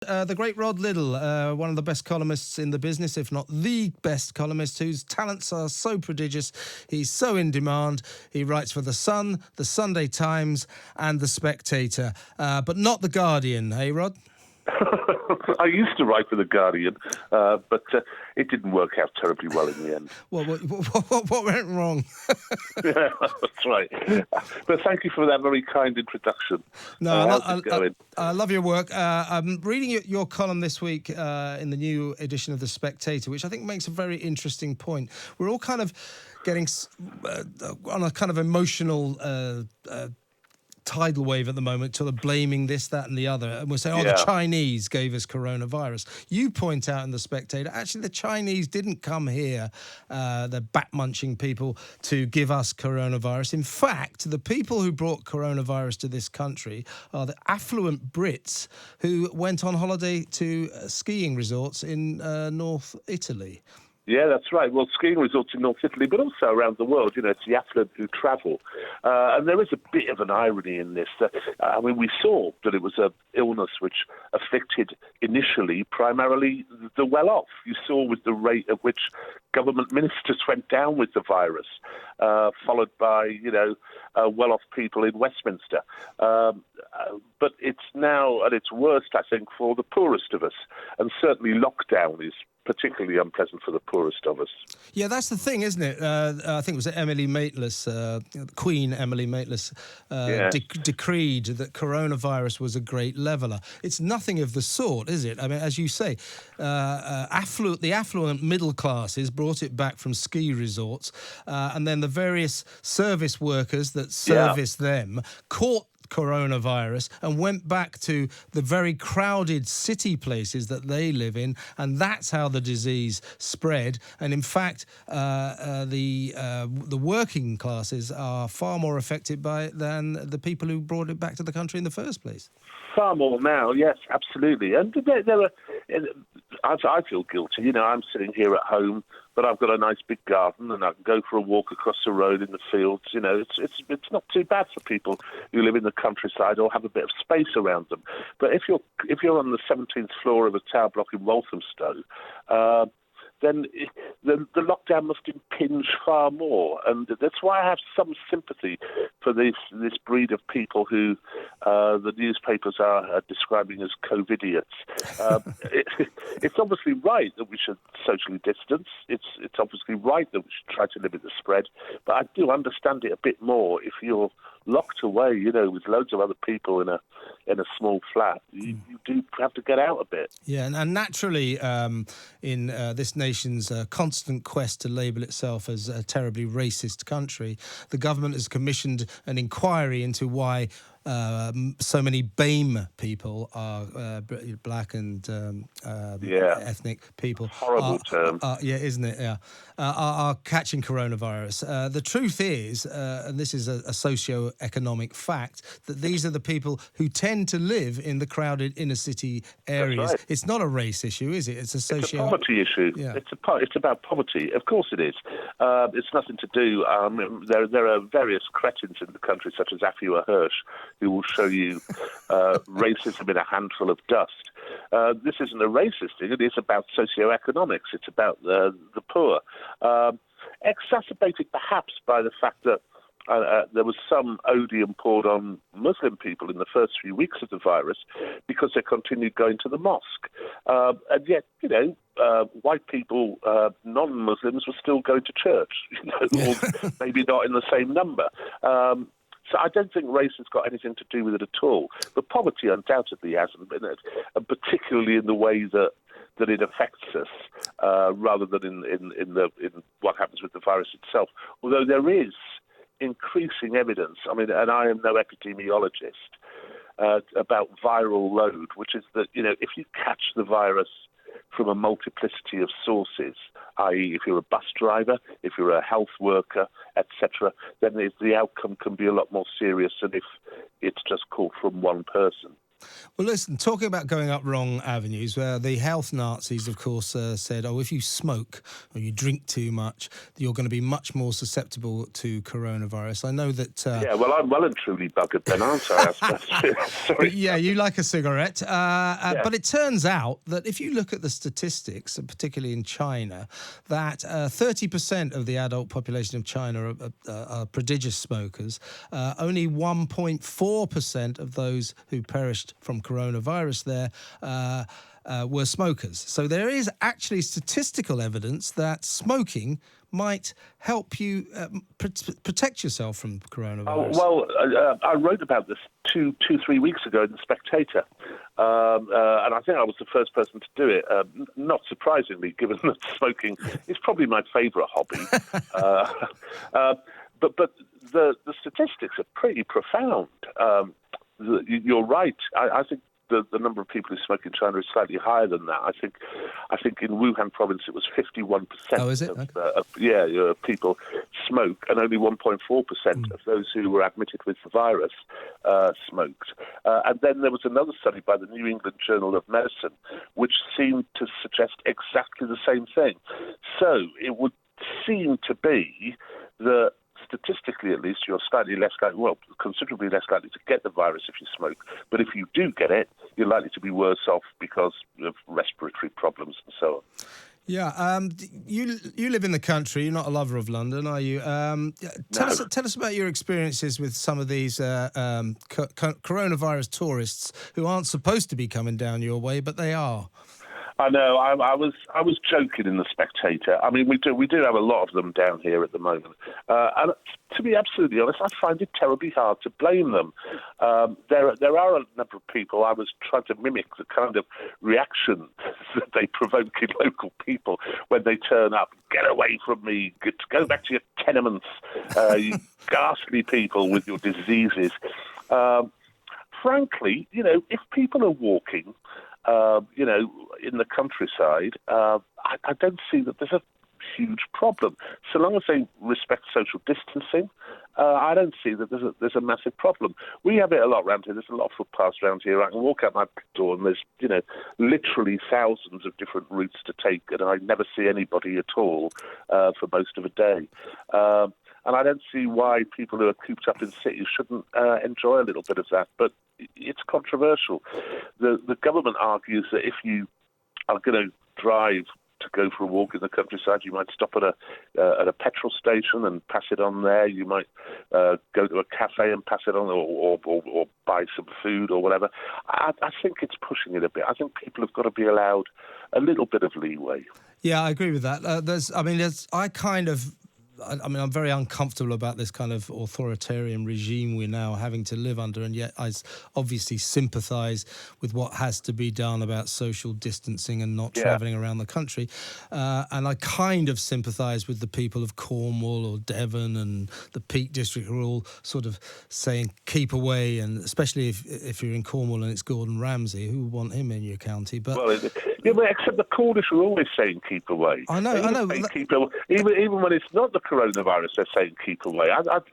The great Rod Liddle, one of the best columnists in the business, if not the best columnist, whose talents are so prodigious. He's so in demand. He writes for The Sun, The Sunday Times and The Spectator, but not The Guardian, hey, Rod? I used to write for The Guardian, but it didn't work out terribly well in the end. Well, what went wrong? Yeah, that's right. But thank you for that very kind introduction. No, How's it going? I love your work. I'm reading your column this week in the new edition of The Spectator, which I think makes a very interesting point. We're all kind of getting on a kind of emotional tidal wave at the moment, sort of blaming this, that and the other. And we're saying, the Chinese gave us coronavirus. You point out in The Spectator, actually, the Chinese didn't come here, the bat-munching people, to give us coronavirus. In fact, the people who brought coronavirus to this country are the affluent Brits who went on holiday to skiing resorts in North Italy. Yeah, that's right. Well, skiing resorts in North Italy, but also around the world. You know, it's the affluent who travel. And there is a bit of an irony in this. We saw that it was an illness which afflicted initially primarily the well-off. You saw with the rate at which government ministers went down with the virus, followed by, well-off people in Westminster. But it's now at its worst, I think, for the poorest of us. And certainly lockdown is particularly unpleasant for the poorest of us. Yeah, that's the thing, isn't it? I think it was Emily Maitlis, Queen Emily Maitlis, decreed that coronavirus was a great leveller. It's nothing of the sort, is it? I mean, as you say, the affluent middle classes brought it back from ski resorts, and then the various service workers that service them caught coronavirus and went back to the very crowded city places that they live in, and that's how the disease spread. And in fact, the working classes are far more affected by it than the people who brought it back to the country in the first place. Far more now, yes, absolutely. And I feel guilty. You know, I'm sitting here at home, but I've got a nice big garden, and I can go for a walk across the road in the fields. You know, it's not too bad for people who live in the countryside or have a bit of space around them. But if you're on the 17th floor of a tower block in Walthamstow, then the lockdown must impinge far more. And that's why I have some sympathy for this breed of people who the newspapers are describing as COVIDiots. It's obviously right that we should socially distance. It's obviously right that we should try to limit the spread. But I do understand it a bit more if you're locked away, you know, with loads of other people in a small flat. You do have to get out a bit. Yeah, and naturally, in this nation's constant quest to label itself as a terribly racist country, the government has commissioned an inquiry into why so many BAME people are black and ethnic people. Horrible term. Isn't it? Yeah, are catching coronavirus. The truth is, and this is a socio-economic fact, that these are the people who tend to live in the crowded inner city areas. Right. It's not a race issue, is it? It's a poverty issue. Yeah. It's about poverty. Of course it is. It's nothing to do. There are various cretins in the country, such as Afua Hirsch, who will show you racism in a handful of dust. This isn't a racist thing. It is about socioeconomics. It's about the poor. Exacerbated perhaps by the fact that there was some odium poured on Muslim people in the first few weeks of the virus because they continued going to the mosque. And yet, you know, white people, non-Muslims, were still going to church, or maybe not in the same number. So I don't think race has got anything to do with it at all. But poverty undoubtedly hasn't been it, and particularly in the way that it affects us, rather than in what happens with the virus itself. Although there is increasing evidence, and I am no epidemiologist, about viral load, which is that, you know, if you catch the virus from a multiplicity of sources, i.e. if you're a bus driver, if you're a health worker, etc., then the outcome can be a lot more serious than if it's just caught from one person. Well, listen, talking about going up wrong avenues, the health Nazis, of course, said, if you smoke or you drink too much, you're going to be much more susceptible to coronavirus. I know that... yeah, well, I'm well and truly buggered then, aren't I? Sorry. Yeah, you like a cigarette. But it turns out that if you look at the statistics, particularly in China, that 30% of the adult population of China are prodigious smokers. Only 1.4% of those who perished from coronavirus there were smokers. So there is actually statistical evidence that smoking might help you protect yourself from coronavirus. I wrote about this 3 weeks ago in the Spectator, and I think I was the first person to do it, not surprisingly, given that smoking is probably my favourite hobby. But the statistics are pretty profound. You're right. I think the number of people who smoke in China is slightly higher than that. I think in Wuhan province it was 51%. Oh, is it? Of people smoke, and only 1.4% of those who were admitted with the virus smoked. And then there was another study by the New England Journal of Medicine, which seemed to suggest exactly the same thing. So it would seem to be that, statistically at least, you're slightly less likely, considerably less likely to get the virus if you smoke. But if you do get it, you're likely to be worse off because of respiratory problems and so on. Yeah, you live in the country. You're not a lover of London, are you? Tell us about your experiences with some of these coronavirus tourists who aren't supposed to be coming down your way, but they are. I know. I was joking in the Spectator. I mean, we do have a lot of them down here at the moment, and to be absolutely honest, I find it terribly hard to blame them. There are a number of people. I was trying to mimic the kind of reaction that they provoke in local people when they turn up. Get away from me! Go back to your tenements, you ghastly people with your diseases. Frankly, if people are walking, in the countryside, I don't see that there's a huge problem. So long as they respect social distancing, I don't see that there's a massive problem. We have it a lot around here. There's a lot of footpaths around here. I can walk out my back door and there's, literally thousands of different routes to take, and I never see anybody at all for most of a day. And I don't see why people who are cooped up in cities shouldn't enjoy a little bit of that. But it's controversial. The government argues that if you are going to drive to go for a walk in the countryside, you might stop at a petrol station and pass it on there. You might go to a cafe and pass it on, or buy some food or whatever. I think it's pushing it a bit. I think people have got to be allowed a little bit of leeway. Yeah, I agree with that. I'm very uncomfortable about this kind of authoritarian regime we're now having to live under, and yet I obviously sympathise with what has to be done about social distancing and not travelling around the country. And I kind of sympathise with the people of Cornwall or Devon and the Peak District who are all sort of saying keep away, and especially if you're in Cornwall and it's Gordon Ramsay, who would want him in your county? But except the Cornish are always saying keep away. I know. Keep away. Even when it's not the coronavirus, they're saying keep away. I don't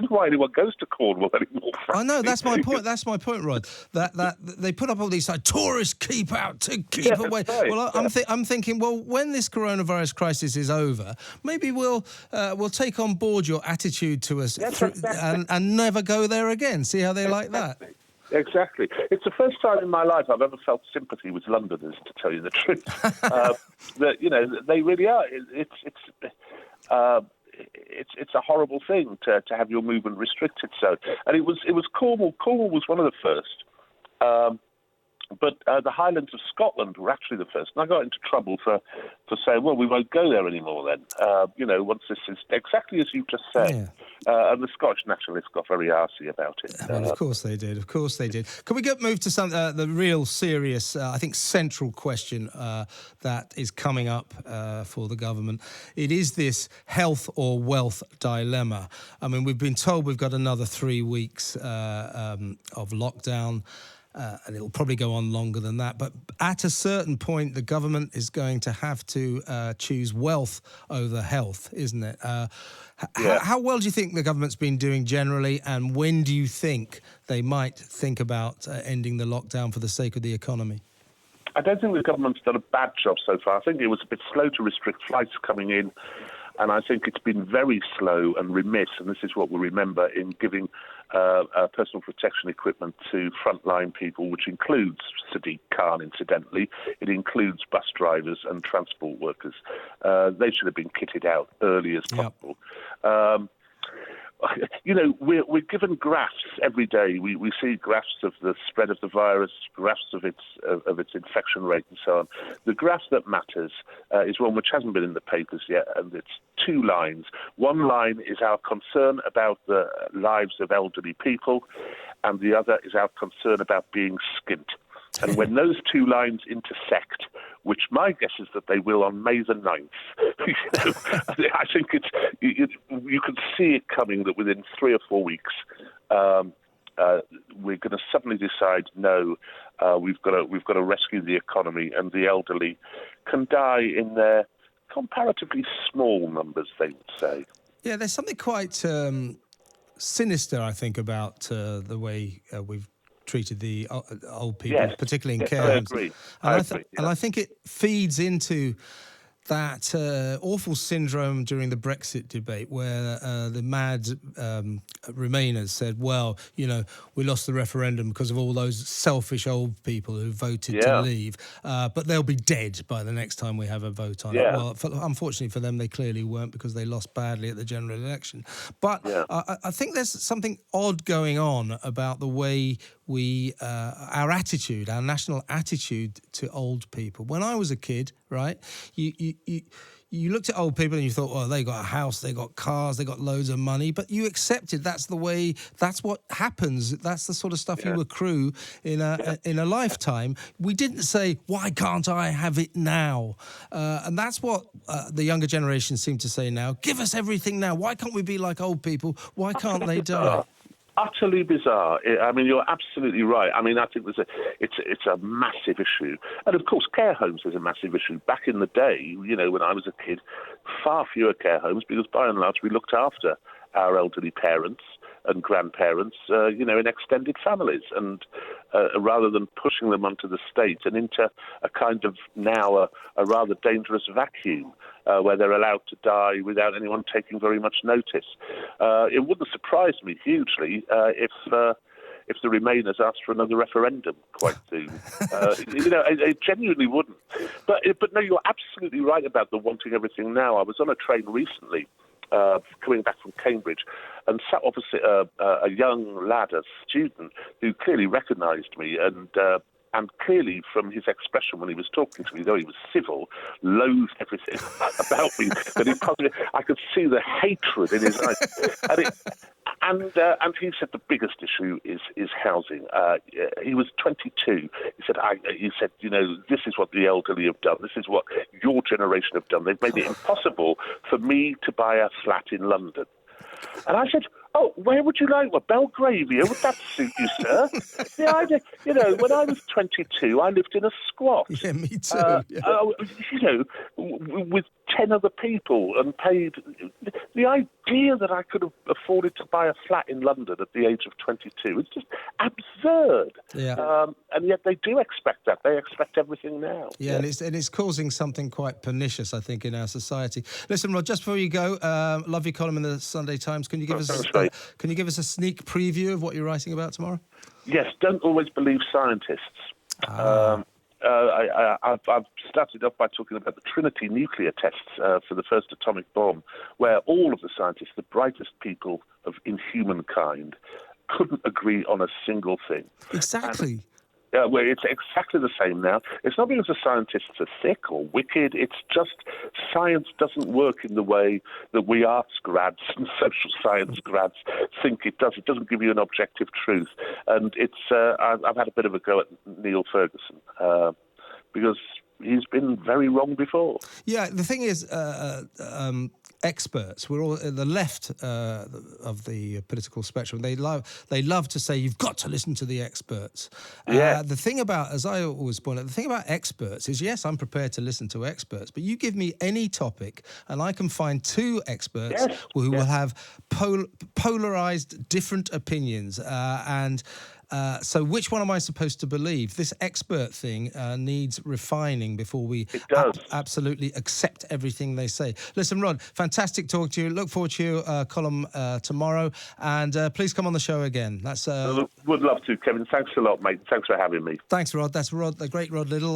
know why anyone goes to Cornwall anymore. Frankly. I know, that's my point. That's my point, Rod. That they put up all these tourists keep out to keep away. Right. Well, I'm thinking, well, when this coronavirus crisis is over, maybe we'll take on board your attitude to us and never go there again. See how they like that. Exactly. It's the first time in my life I've ever felt sympathy with Londoners, to tell you the truth. That they really are. It's a horrible thing to have your movement restricted. So, and it was Cornwall. Cornwall was one of the first. But the Highlands of Scotland were actually the first. And I got into trouble for saying, well, we won't go there anymore then, once this is exactly as you just said. Yeah. And the Scottish nationalists got very arsey about it. Well, of course they did. Of course they did. Can we move to the real serious, I think, central question that is coming up for the government? It is this health or wealth dilemma. I mean, we've been told we've got another 3 weeks of lockdown. and it'll probably go on longer than that. But at a certain point, the government is going to have to choose wealth over health, isn't it? How well do you think the government's been doing generally, and when do you think they might think about ending the lockdown for the sake of the economy? I don't think the government's done a bad job so far. I think it was a bit slow to restrict flights coming in, and I think it's been very slow and remiss, and this is what we remember, in giving personal protection equipment to frontline people, which includes Sadiq Khan, incidentally. It includes bus drivers and transport workers. They should have been kitted out early as possible. You know, we're given graphs every day. We see graphs of the spread of the virus, graphs of its infection rate, and so on. The graph that matters is one which hasn't been in the papers yet, and it's two lines. One line is our concern about the lives of elderly people, and the other is our concern about being skint. And when those two lines intersect, which my guess is that they will on May the 9th, I think you can see it coming that within 3 or 4 weeks, we're going to suddenly decide, no, we've got to rescue the economy, and the elderly can die in their comparatively small numbers, they would say. Yeah, there's something quite sinister, I think, about the way we've treated the old people, particularly in care homes. I agree. And I think it feeds into that awful syndrome during the Brexit debate where the mad Remainers said, well, you know, we lost the referendum because of all those selfish old people who voted to leave, but they'll be dead by the next time we have a vote on it. Well, unfortunately for them, they clearly weren't, because they lost badly at the general election. But I think there's something odd going on about the way our attitude, our national attitude to old people. When I was a kid, right, you looked at old people and you thought, well, they got a house, they got cars, they got loads of money, but you accepted that's the way, that's what happens, that's the sort of stuff you accrue in a lifetime. We didn't say, why can't I have it now? And that's what the younger generation seem to say now. Give us everything now. Why can't we be like old people? Why can't they die? Utterly bizarre. I mean, you're absolutely right. I mean, I think it's a massive issue. And, of course, care homes is a massive issue. Back in the day, you know, when I was a kid, far fewer care homes, because by and large we looked after our elderly parents and grandparents, you know, in extended families, and rather than pushing them onto the state and into a kind of now a rather dangerous vacuum where they're allowed to die without anyone taking very much notice. It wouldn't surprise me hugely if the Remainers asked for another referendum quite soon. You know, it genuinely wouldn't. But no, you're absolutely right about the wanting everything now. I was on a train recently, coming back from Cambridge, and sat opposite a young lad, a student, who clearly recognised me, and clearly from his expression when he was talking to me, though he was civil, loathed everything about me. But I could see the hatred in his eyes. And he said the biggest issue is housing. He was 22. He said, you know, this is what the elderly have done. This is what your generation have done. They've made it impossible for me to buy a flat in London. And I said, oh, where would you like? Well, Belgravia, would that suit you, sir? You know, when I was 22, I lived in a squat. Yeah, me too. You know, with 10 other people, and paid. The idea that I could have afforded to buy a flat in London at the age of 22 is just absurd. Yeah. And yet they do expect that. They expect everything now. Yeah, and it's causing something quite pernicious, I think, in our society. Listen, Rod, just before you go, love your column in the Sunday Times. Can you give us a sneak preview of what you're writing about tomorrow? Yes, don't always believe scientists. I've started off by talking about the Trinity nuclear tests for the first atomic bomb, where all of the scientists, the brightest people in humankind, couldn't agree on a single thing. Exactly. Where it's exactly the same now. It's not because the scientists are sick or wicked. It's just science doesn't work in the way that we arts grads and social science grads think it does. It doesn't give you an objective truth. And I've had a bit of a go at Neil Ferguson because he's been very wrong before. Yeah, the thing is, experts. We're all at the left of the political spectrum. They love to say you've got to listen to the experts. Yeah. The thing about, as I always point out, the thing about experts is, yes, I'm prepared to listen to experts, but you give me any topic and I can find two experts who will have polarized different opinions. So which one am I supposed to believe? This expert thing needs refining before we absolutely accept everything they say. Listen, Rod, fantastic talking to you. Look forward to your column tomorrow. And please come on the show again. Would love to, Kevin. Thanks a lot, mate. Thanks for having me. Thanks, Rod. That's Rod, the great Rod Liddle.